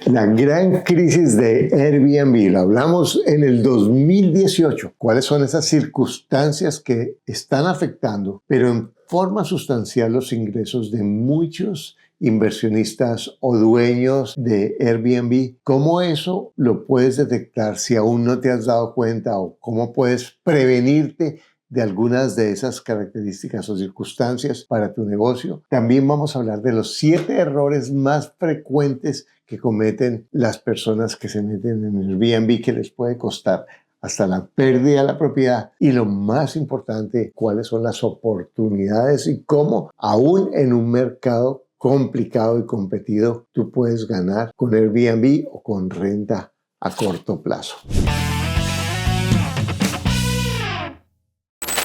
La gran crisis de Airbnb, lo hablamos en el 2018. ¿Cuáles son esas circunstancias que están afectando, pero en forma sustancial, los ingresos de muchos inversionistas o dueños de Airbnb? ¿Cómo eso lo puedes detectar si aún no te has dado cuenta, o cómo puedes prevenirte de algunas de esas características o circunstancias para tu negocio? También vamos a hablar de los 7 errores más frecuentes que cometen las personas que se meten en el Airbnb, que les puede costar hasta la pérdida de la propiedad. Y lo más importante, cuáles son las oportunidades y cómo aún en un mercado complicado y competido tú puedes ganar con Airbnb o con renta a corto plazo.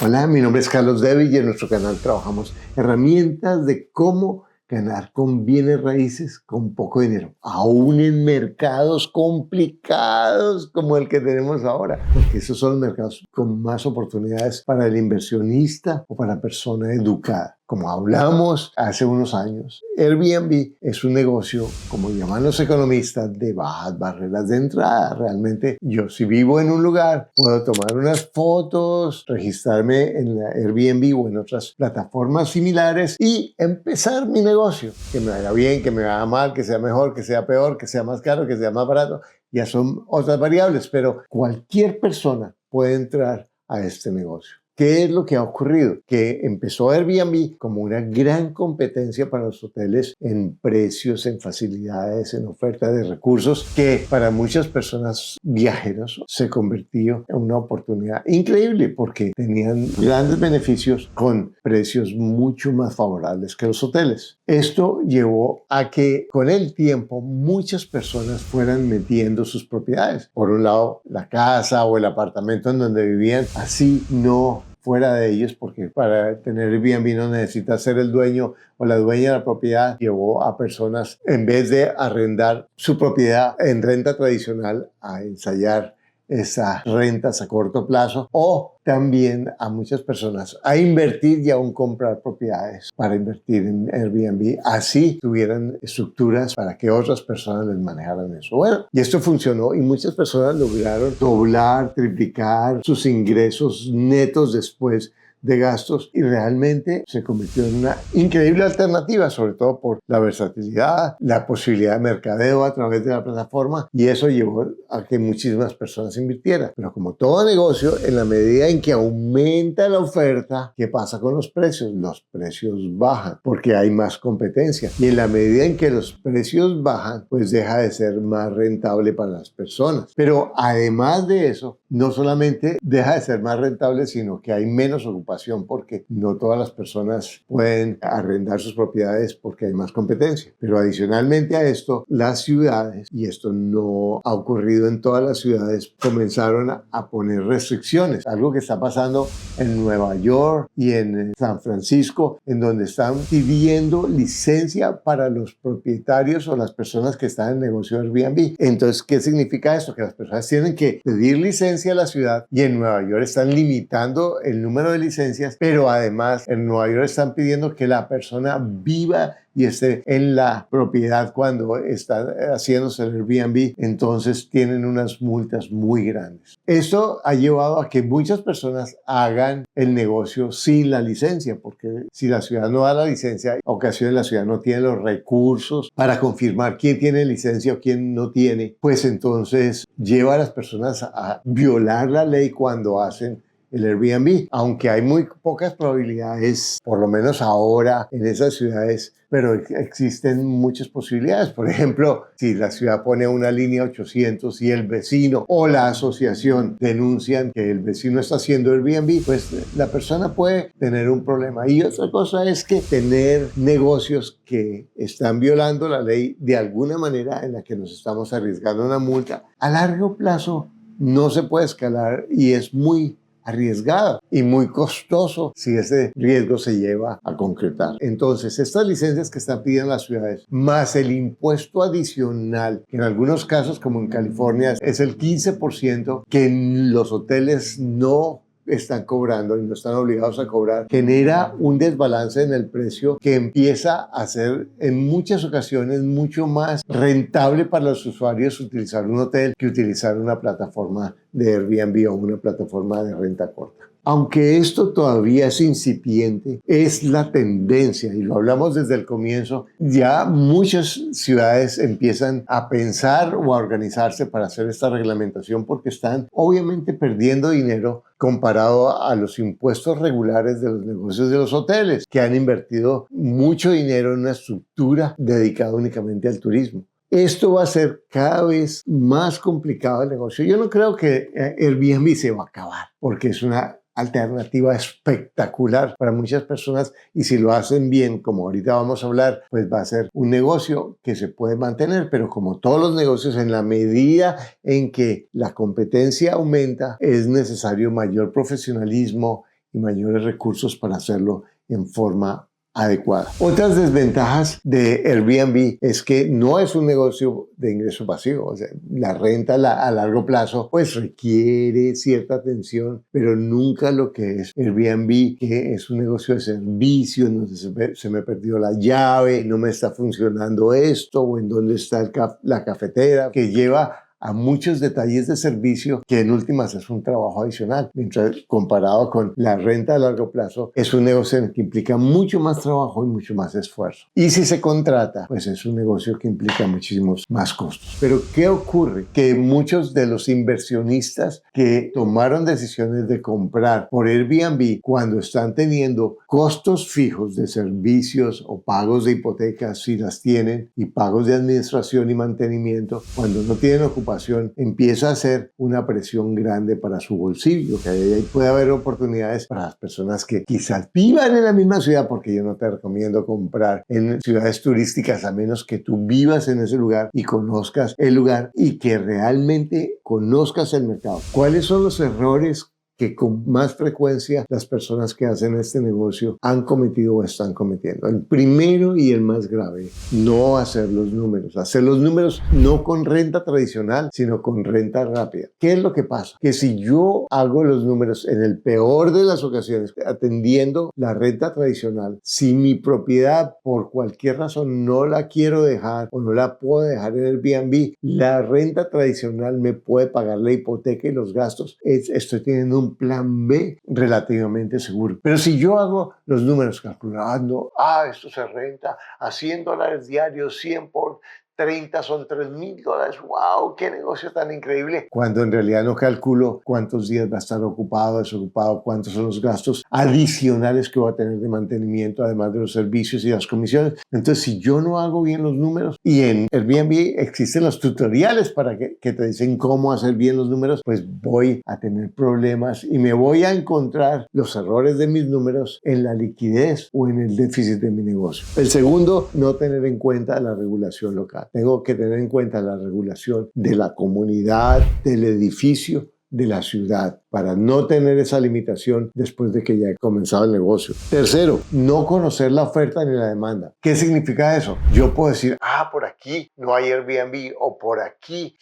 Hola, mi nombre es Carlos Devil y en nuestro canal trabajamos herramientas de cómo ganar con bienes raíces con poco dinero, aún en mercados complicados como el que tenemos ahora, porque esos son los mercados con más oportunidades para el inversionista o para la persona educada. Como hablamos hace unos años, Airbnb es un negocio, como llaman los economistas, de bajas barreras de entrada. Realmente yo, si vivo en un lugar, puedo tomar unas fotos, registrarme en la Airbnb o en otras plataformas similares y empezar mi negocio. Que me vaya bien, que me vaya mal, que sea mejor, que sea peor, que sea más caro, que sea más barato. Ya son otras variables, pero cualquier persona puede entrar a este negocio. ¿Qué es lo que ha ocurrido? Que empezó Airbnb como una gran competencia para los hoteles en precios, en facilidades, en oferta de recursos, que para muchas personas viajeros se convirtió en una oportunidad increíble porque tenían grandes beneficios con precios mucho más favorables que los hoteles. Esto llevó a que con el tiempo muchas personas fueran metiendo sus propiedades. Por un lado, la casa o el apartamento en donde vivían, así no fuera de ellos, porque para tener Airbnb no necesita ser el dueño o la dueña de la propiedad. Llevó a personas, en vez de arrendar su propiedad en renta tradicional, a ensayar esas rentas a corto plazo, o también a muchas personas a invertir y aún comprar propiedades para invertir en Airbnb. Así tuvieran estructuras para que otras personas les manejaran eso. Bueno, y esto funcionó y muchas personas lograron doblar, triplicar sus ingresos netos después de gastos, y realmente se convirtió en una increíble alternativa, sobre todo por la versatilidad, la posibilidad de mercadeo a través de la plataforma, y eso llevó a que muchísimas personas invirtieran. Pero como todo negocio, en la medida en que aumenta la oferta, ¿qué pasa con los precios? Los precios bajan porque hay más competencia, y en la medida en que los precios bajan, pues deja de ser más rentable para las personas. Pero además de eso, no solamente deja de ser más rentable, sino que hay menos ocupación, porque no todas las personas pueden arrendar sus propiedades porque hay más competencia. Pero adicionalmente a esto, las ciudades, y esto no ha ocurrido en todas las ciudades, comenzaron a poner restricciones. Algo que está pasando en Nueva York y en San Francisco, en donde están pidiendo licencia para los propietarios o las personas que están en el negocio de Airbnb. Entonces, ¿qué significa esto? Que las personas tienen que pedir licencia a la ciudad, y en Nueva York están limitando el número de licencias, pero además en Nueva York están pidiendo que la persona viva y esté en la propiedad cuando está haciéndose el Airbnb. Entonces tienen unas multas muy grandes. Esto ha llevado a que muchas personas hagan el negocio sin la licencia, porque si la ciudad no da la licencia, en ocasiones la ciudad no tiene los recursos para confirmar quién tiene licencia o quién no tiene, pues entonces lleva a las personas a violar la ley cuando hacen el Airbnb, aunque hay muy pocas probabilidades, por lo menos ahora en esas ciudades, pero existen muchas posibilidades. Por ejemplo, si la ciudad pone una línea 800 y el vecino o la asociación denuncian que el vecino está haciendo Airbnb, pues la persona puede tener un problema. Y otra cosa es que tener negocios que están violando la ley de alguna manera, en la que nos estamos arriesgando una multa, a largo plazo no se puede escalar y es muy arriesgado y muy costoso si ese riesgo se lleva a concretar. Entonces, estas licencias que están pidiendo las ciudades, más el impuesto adicional, que en algunos casos, como en California, es el 15%, que los hoteles no están cobrando y no están obligados a cobrar, genera un desbalance en el precio que empieza a ser en muchas ocasiones mucho más rentable para los usuarios utilizar un hotel que utilizar una plataforma de Airbnb o una plataforma de renta corta. Aunque esto todavía es incipiente, es la tendencia, y lo hablamos desde el comienzo, ya muchas ciudades empiezan a pensar o a organizarse para hacer esta reglamentación porque están obviamente perdiendo dinero comparado a los impuestos regulares de los negocios de los hoteles, que han invertido mucho dinero en una estructura dedicada únicamente al turismo. Esto va a ser cada vez más complicado el negocio. Yo no creo que Airbnb se va a acabar, porque es una alternativa espectacular para muchas personas y si lo hacen bien, como ahorita vamos a hablar, pues va a ser un negocio que se puede mantener, pero como todos los negocios, en la medida en que la competencia aumenta, es necesario mayor profesionalismo y mayores recursos para hacerlo en forma adecuada. Otras desventajas de Airbnb es que no es un negocio de ingreso pasivo, o sea, la renta a largo plazo pues requiere cierta atención, pero nunca lo que es Airbnb, que es un negocio de servicio, donde se me perdió la llave, no me está funcionando esto, o en dónde está la cafetera, que lleva a muchos detalles de servicio que en últimas es un trabajo adicional, mientras comparado con la renta a largo plazo es un negocio que implica mucho más trabajo y mucho más esfuerzo. Y si se contrata, pues es un negocio que implica muchísimos más costos. Pero ¿qué ocurre? Que muchos de los inversionistas que tomaron decisiones de comprar por Airbnb cuando están teniendo costos fijos de servicios o pagos de hipotecas si las tienen y pagos de administración y mantenimiento, cuando no tienen ocupación, empieza a ser una presión grande para su bolsillo, que ahí puede haber oportunidades para las personas que quizás vivan en la misma ciudad, porque yo no te recomiendo comprar en ciudades turísticas a menos que tú vivas en ese lugar y conozcas el lugar y que realmente conozcas el mercado. ¿Cuáles son los errores que con más frecuencia las personas que hacen este negocio han cometido o están cometiendo? El primero y el más grave, no hacer los números. Hacer los números no con renta tradicional, sino con renta rápida. ¿Qué es lo que pasa? Que si yo hago los números en el peor de las ocasiones, atendiendo la renta tradicional, si mi propiedad por cualquier razón no la quiero dejar o no la puedo dejar en Airbnb, la renta tradicional me puede pagar la hipoteca y los gastos. Estoy teniendo un plan B relativamente seguro. Pero si yo hago los números calculando, esto se renta a $100 diarios, 100 por 30 son $3,000. ¡Wow! ¡Qué negocio tan increíble! Cuando en realidad no calculo cuántos días va a estar ocupado, desocupado, cuántos son los gastos adicionales que voy a tener de mantenimiento, además de los servicios y las comisiones. Entonces, si yo no hago bien los números, y en Airbnb existen los tutoriales para que te dicen cómo hacer bien los números, pues voy a tener problemas y me voy a encontrar los errores de mis números en la liquidez o en el déficit de mi negocio. El segundo, no tener en cuenta la regulación local. Tengo que tener en cuenta la regulación de la comunidad, del edificio, de la ciudad, para no tener esa limitación después de que ya he comenzado el negocio. Tercero, no conocer la oferta ni la demanda. ¿Qué significa eso? Yo puedo decir, por aquí no hay Airbnb o por aquí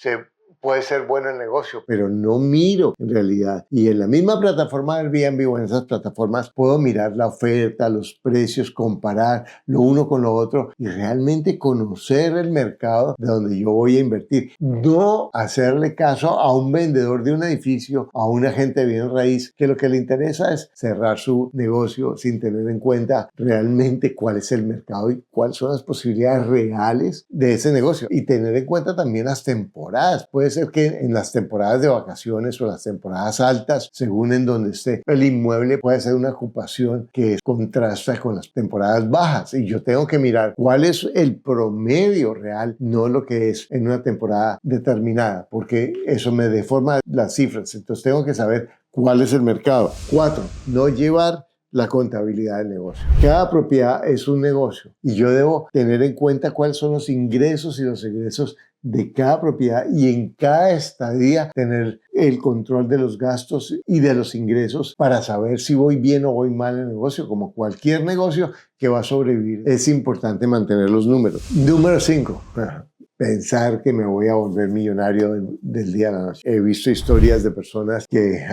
puede ser bueno el negocio, pero no miro en realidad. Y en la misma plataforma de Airbnb o en esas plataformas puedo mirar la oferta, los precios, comparar lo uno con lo otro y realmente conocer el mercado de donde yo voy a invertir. No hacerle caso a un vendedor de un edificio, a un agente de bienes raíz, que lo que le interesa es cerrar su negocio sin tener en cuenta realmente cuál es el mercado y cuáles son las posibilidades reales de ese negocio. Y tener en cuenta también las temporadas. Puede ser que en las temporadas de vacaciones o las temporadas altas, según en donde esté el inmueble, puede ser una ocupación que contrasta con las temporadas bajas y yo tengo que mirar cuál es el promedio real, no lo que es en una temporada determinada, porque eso me deforma las cifras. Entonces tengo que saber cuál es el mercado. 4, no llevar la contabilidad del negocio. Cada propiedad es un negocio y yo debo tener en cuenta cuáles son los ingresos y los egresos de cada propiedad y en cada estadía tener el control de los gastos y de los ingresos para saber si voy bien o voy mal en el negocio. Como cualquier negocio que va a sobrevivir, es importante mantener los números. Número 5. pensar que me voy a volver millonario del día a la noche. He visto historias de personas que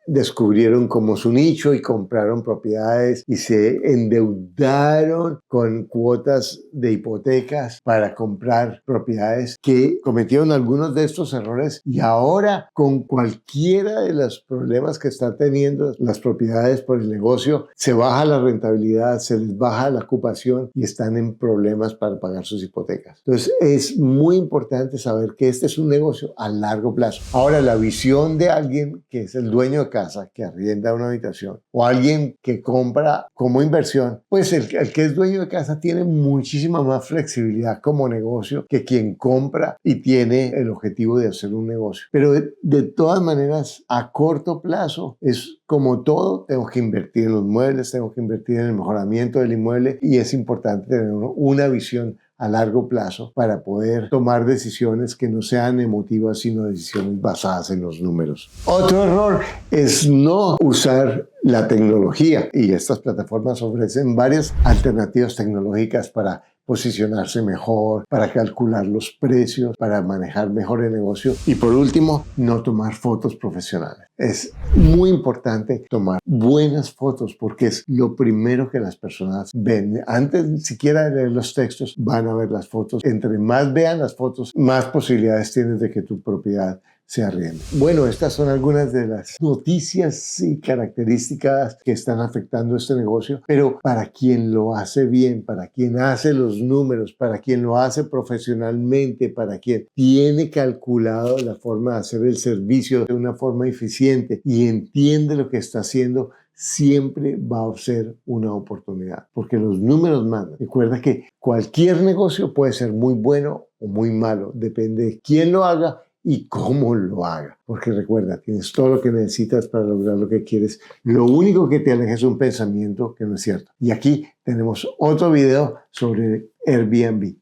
descubrieron como su nicho y compraron propiedades y se endeudaron con cuotas de hipotecas para comprar propiedades, que cometieron algunos de estos errores, y ahora con cualquiera de los problemas que están teniendo las propiedades por el negocio, se baja la rentabilidad, se les baja la ocupación y están en problemas para pagar sus hipotecas. Entonces es muy importante saber que este es un negocio a largo plazo. Ahora, la visión de alguien que es el dueño de casa, que arrienda una habitación, o alguien que compra como inversión, pues el que es dueño de casa tiene muchísima más flexibilidad como negocio que quien compra y tiene el objetivo de hacer un negocio. Pero de todas maneras, a corto plazo es como todo, tengo que invertir en los muebles, tengo que invertir en el mejoramiento del inmueble, y es importante tener una visión a largo plazo para poder tomar decisiones que no sean emotivas, sino decisiones basadas en los números. Otro error es no usar la tecnología, y estas plataformas ofrecen varias alternativas tecnológicas para posicionarse mejor, para calcular los precios, para manejar mejor el negocio. Y por último, no tomar fotos profesionales. Es muy importante tomar buenas fotos, porque es lo primero que las personas ven. Antes siquiera de leer los textos, van a ver las fotos. Entre más vean las fotos, más posibilidades tienes de que tu propiedad se arriende. Bueno, estas son algunas de las noticias y características que están afectando este negocio, pero para quien lo hace bien, para quien hace los números, para quien lo hace profesionalmente, para quien tiene calculado la forma de hacer el servicio de una forma eficiente y entiende lo que está haciendo, siempre va a ser una oportunidad, porque los números mandan. Recuerda que cualquier negocio puede ser muy bueno o muy malo, depende de quién lo haga y cómo lo haga. Porque recuerda, tienes todo lo que necesitas para lograr lo que quieres. Lo único que te aleja es un pensamiento que no es cierto. Y aquí tenemos otro video sobre Airbnb.